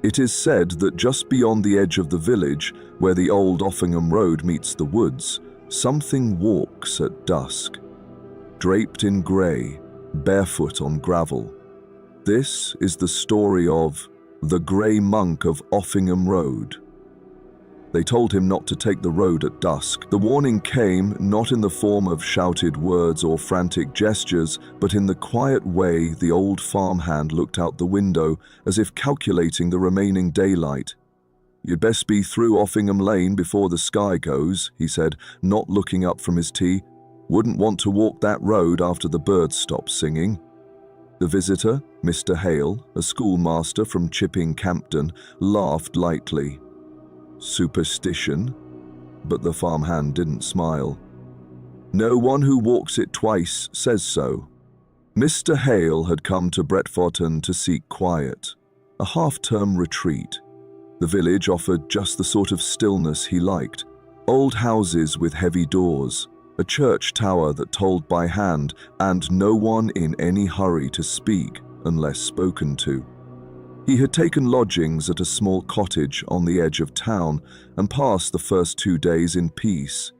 It is said that just beyond the edge of the village, where the old Offingham Road meets the woods, something walks at dusk. Draped in grey, barefoot on gravel. This is the story of the Grey Monk of Offingham Road. They told him not to take the road at dusk. The warning came not in the form of shouted words or frantic gestures, but in the quiet way the old farmhand looked out the window, as if calculating the remaining daylight. "You'd best be through Offingham Lane before the sky goes," he said, not looking up from his tea. "Wouldn't want to walk that road after the birds stop singing." The visitor, Mr. Hale, a schoolmaster from Chipping Campden, laughed lightly. "Superstition?" But the farmhand didn't smile. "No one who walks it twice says so." Mr. Hale had come to Bretforton to seek quiet, a half-term retreat. The village offered just the sort of stillness he liked. Old houses with heavy doors, a church tower that tolled by hand, and no one in any hurry to speak unless spoken to. He had taken lodgings at a small cottage on the edge of town and passed the first 2 days in peace.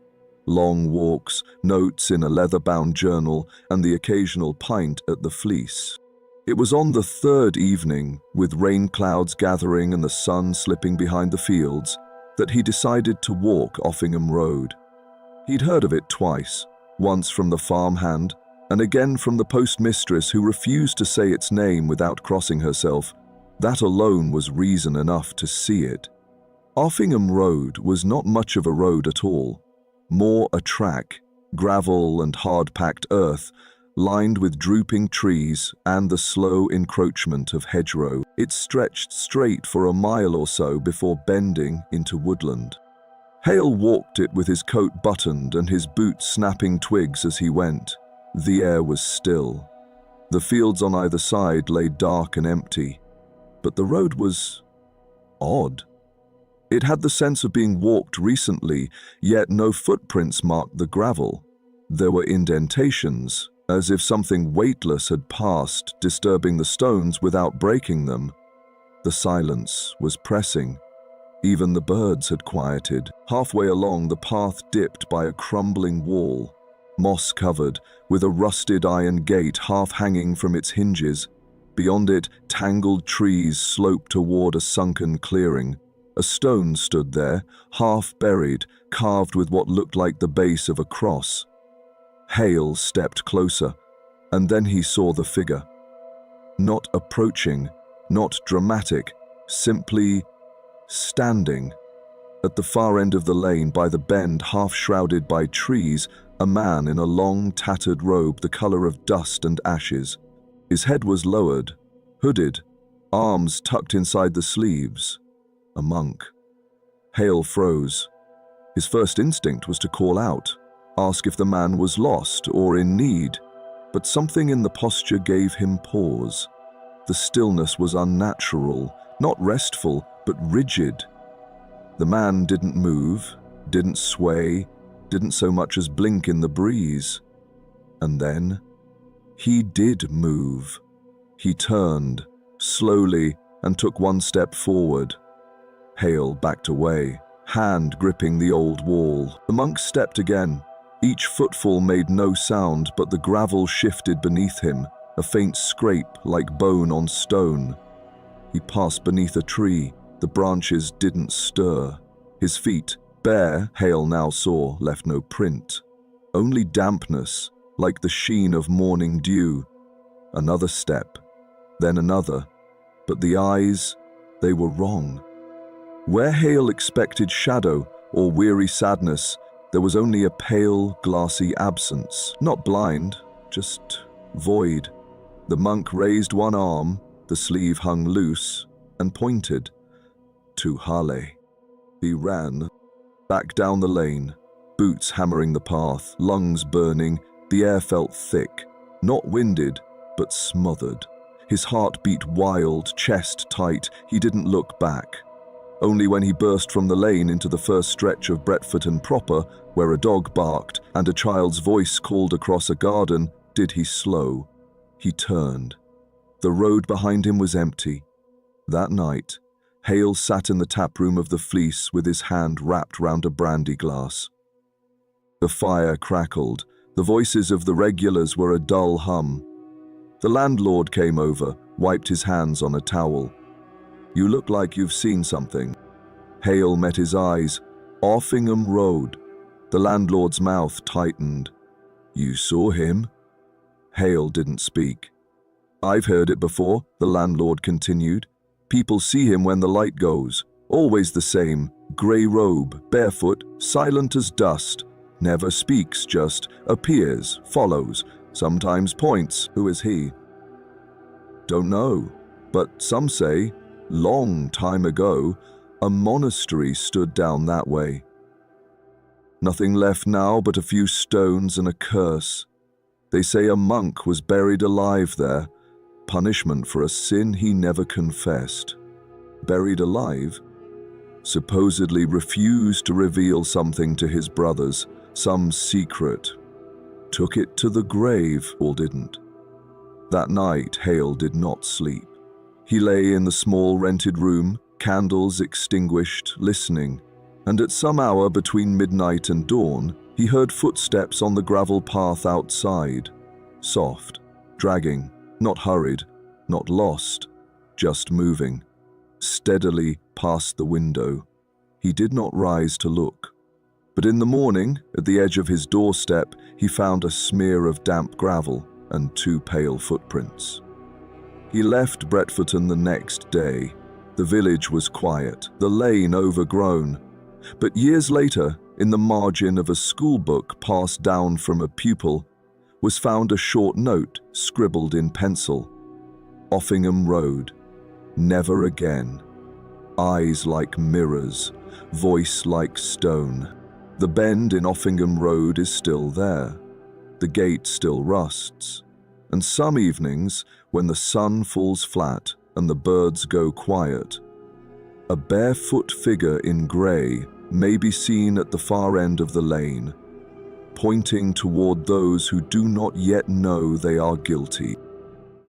Long walks, notes in a leather-bound journal, and the occasional pint at the Fleece. It was on the third evening, with rain clouds gathering and the sun slipping behind the fields, that he decided to walk Offingham Road. He'd heard of it twice, once from the farmhand, and again from the postmistress who refused to say its name without crossing herself. That alone was reason enough to see it. Offingham Road was not much of a road at all, more a track, gravel and hard-packed earth, lined with drooping trees and the slow encroachment of hedgerow. It stretched straight for a mile or so before bending into woodland. Hale walked it with his coat buttoned and his boots snapping twigs as he went. The air was still. The fields on either side lay dark and empty. But the road was odd. It had the sense of being walked recently, yet no footprints marked the gravel. There were indentations, as if something weightless had passed, disturbing the stones without breaking them. The silence was pressing. Even the birds had quieted. Halfway along, the path dipped by a crumbling wall, moss-covered, with a rusted iron gate half hanging from its hinges. Beyond it, tangled trees sloped toward a sunken clearing. A stone stood there, half buried, carved with what looked like the base of a cross. Hale stepped closer, and then he saw the figure. Not approaching, not dramatic, simply standing. At the far end of the lane, by the bend half shrouded by trees, a man in a long, tattered robe the color of dust and ashes. His head was lowered, hooded, arms tucked inside the sleeves. A monk. Hale froze. His first instinct was to call out, ask if the man was lost or in need, but something in the posture gave him pause. The stillness was unnatural, not restful, but rigid. The man didn't move, didn't sway, didn't so much as blink in the breeze. And then he did move. He turned, slowly, and took one step forward. Hale backed away, hand gripping the old wall. The monk stepped again. Each footfall made no sound, but the gravel shifted beneath him, a faint scrape like bone on stone. He passed beneath a tree. The branches didn't stir. His feet, bare, Hale now saw, left no print. Only dampness, like the sheen of morning dew. Another step, then another. But the eyes, they were wrong. Where Hale expected shadow or weary sadness, there was only a pale, glassy absence. Not blind, just void. The monk raised one arm, the sleeve hung loose, and pointed. To Harley. He ran, back down the lane, boots hammering the path, lungs burning. The air felt thick, not winded, but smothered. His heart beat wild, chest tight. He didn't look back. Only when he burst from the lane into the first stretch of Bretforton proper, where a dog barked and a child's voice called across a garden, did he slow. He turned. The road behind him was empty. That night, Hale sat in the taproom of the Fleece with his hand wrapped round a brandy glass. The fire crackled. The voices of the regulars were a dull hum. The landlord came over, wiped his hands on a towel. "You look like you've seen something." Hale met his eyes. "Offingham Road." The landlord's mouth tightened. "You saw him?" Hale didn't speak. "I've heard it before," the landlord continued. "People see him when the light goes. Always the same. Grey robe, barefoot, silent as dust. Never speaks, just appears, follows, sometimes points. Who is he?" "Don't know, but some say, long time ago, a monastery stood down that way. Nothing left now but a few stones and a curse. They say a monk was buried alive there, punishment for a sin he never confessed. Buried alive? Supposedly refused to reveal something to his brothers, some secret. Took it to the grave, or didn't." That night, Hale did not sleep. He lay in the small rented room, candles extinguished, listening, and at some hour between midnight and dawn, he heard footsteps on the gravel path outside. Soft, dragging, not hurried, not lost, just moving, steadily past the window. He did not rise to look. But in the morning, at the edge of his doorstep, he found a smear of damp gravel and 2 pale footprints. He left Bretforton the next day. The village was quiet, the lane overgrown. But years later, in the margin of a school book passed down from a pupil, was found a short note scribbled in pencil. "Offingham Road. Never again. Eyes like mirrors, voice like stone. The bend in Offingham Road is still there. The gate still rusts. And some evenings, when the sun falls flat and the birds go quiet, a barefoot figure in grey may be seen at the far end of the lane, pointing toward those who do not yet know they are guilty."